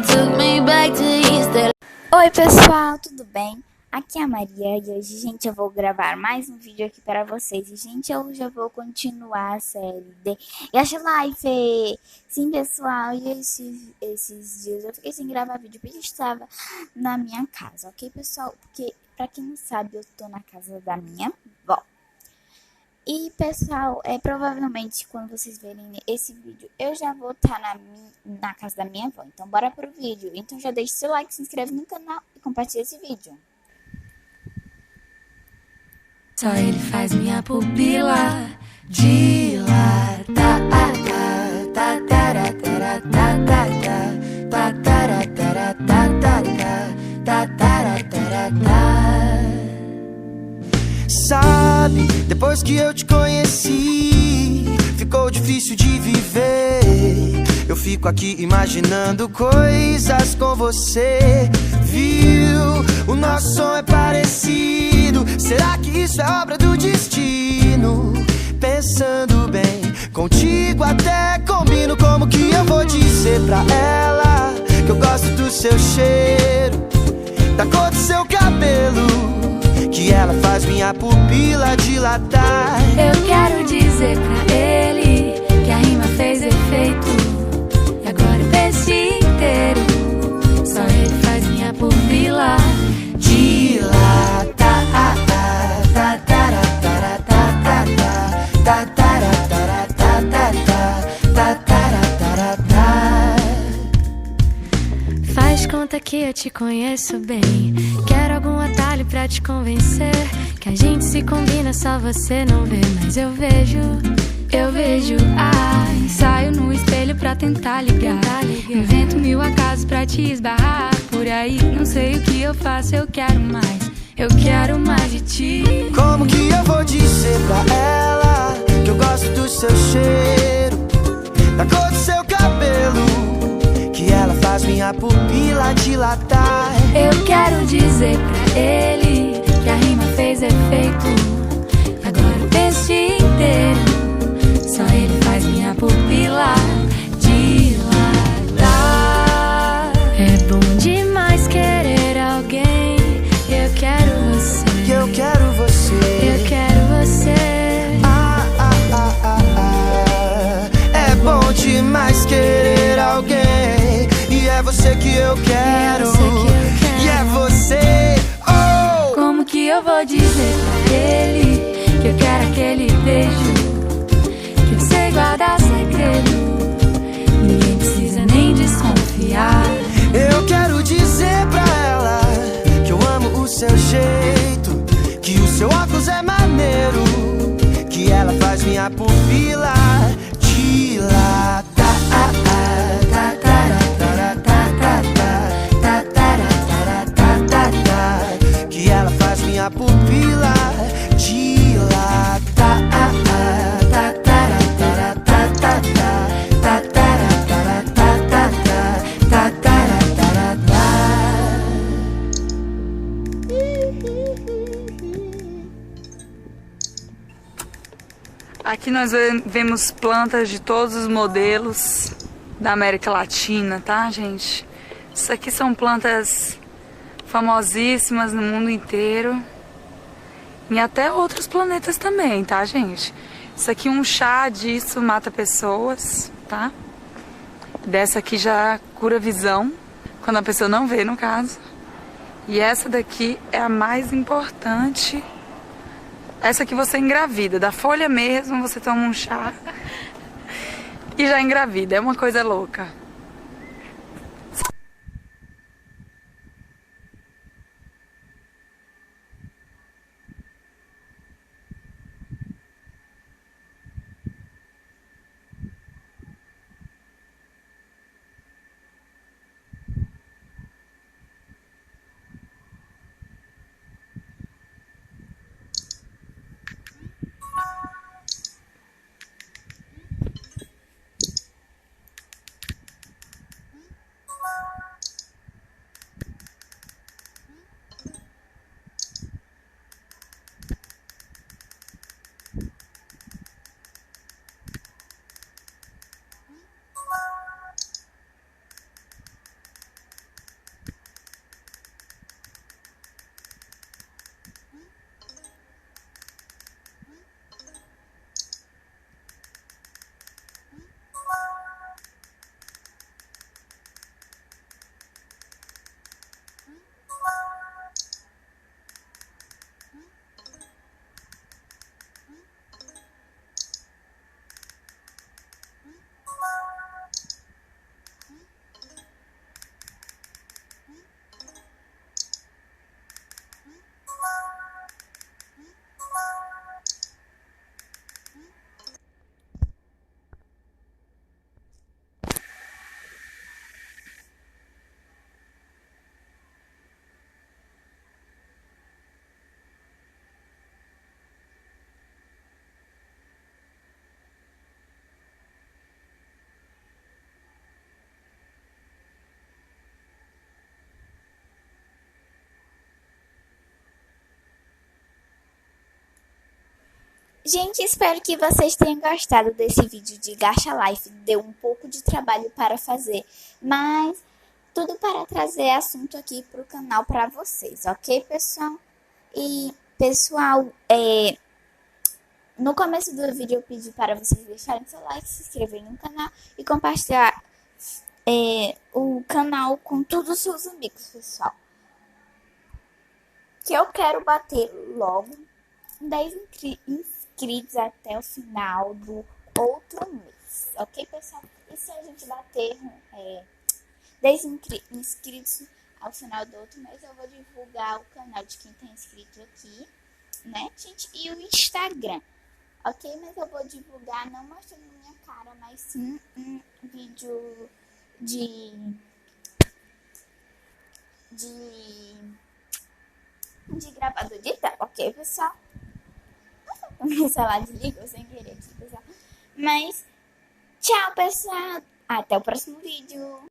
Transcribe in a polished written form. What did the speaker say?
took me back to yesterday. Oi pessoal, tudo bem? Aqui é a Maria e hoje, gente, eu vou gravar mais um vídeo aqui para vocês. E, gente, eu já vou continuar a série de Gacha Life. Sim, pessoal, e esses dias eu fiquei sem gravar vídeo porque eu estava na minha casa, ok, pessoal? Porque, pra quem não sabe, eu tô na casa da minha avó. E, pessoal, provavelmente quando vocês verem esse vídeo, eu já vou estar na casa da minha avó. Então, bora pro vídeo. Então, já deixe seu like, se inscreve no canal e compartilhe esse vídeo. Só ele faz minha pupila dilatar. Sabe, depois que eu te conheci, ficou difícil de viver. Eu fico aqui imaginando coisas com você. Viu? O nosso som é parecido. Será que isso é obra do destino? Pensando bem, contigo até combino. Como que eu vou dizer pra ela que eu gosto do seu cheiro, da cor do seu cabelo, que ela faz minha pupila dilatar? Eu quero dizer pra ele que a rima fez efeito. E agora eu penso inteiro. Só ele faz minha pupila dilatar. Faz conta que eu te conheço bem. Quero algum atalho pra te convencer que a gente se combina, só você não vê. Mas eu vejo, ai. Saio no espelho pra tentar ligar. Invento mil acasos pra te esbarrar por aí. Não sei o que eu faço, eu quero mais de ti. Como que eu vou dizer pra ela que eu gosto do seu cheiro, da cor do seu cabelo, que ela faz minha pupila dilatar? Eu quero dizer pra ele que a rima fez efeito. Agora eu penso inteiro. Só ele faz minha pupila dilatar. É bom demais querer alguém. Eu quero você. Eu quero você. Eu quero você. É bom demais querer alguém. E é você que eu quero. E é você. Oh! Como que eu vou dizer pra ele que eu quero aquele beijo, que você guarda segredo? Ninguém precisa nem desconfiar. Eu quero dizer pra ela que eu amo o seu jeito, que o seu óculos é maneiro, que ela faz minha pupila dilatar. Que ela faz minha pupila dilatar. Aqui nós vemos plantas de todos os modelos da América Latina, tá, gente? Isso aqui são plantas famosíssimas no mundo inteiro e até outros planetas também, tá, gente? Isso aqui, um chá disso mata pessoas, tá? Dessa aqui já cura visão, quando a pessoa não vê, no caso. E essa daqui é a mais importante. Essa aqui você engravida, da folha mesmo, você toma um chá e já engravida, é uma coisa louca. Gente, espero que vocês tenham gostado desse vídeo de Gacha Life. Deu um pouco de trabalho para fazer, mas tudo para trazer assunto aqui pro canal para vocês, ok, pessoal? E, pessoal, no começo do vídeo eu pedi para vocês deixarem seu like, se inscreverem no canal e compartilhar o canal com todos os seus amigos, pessoal. Que eu quero bater logo 10 inscritos até o final do outro mês, ok, pessoal? E se a gente bater 10 inscritos ao final do outro mês, eu vou divulgar o canal de quem tá inscrito aqui, né, gente? E o Instagram, ok? Mas eu vou divulgar não mostrando minha cara, mas sim um vídeo de gravador de tela, ok, pessoal? Meu celular desligou sem querer aqui, pessoal. Mas, tchau, pessoal. Até o próximo vídeo.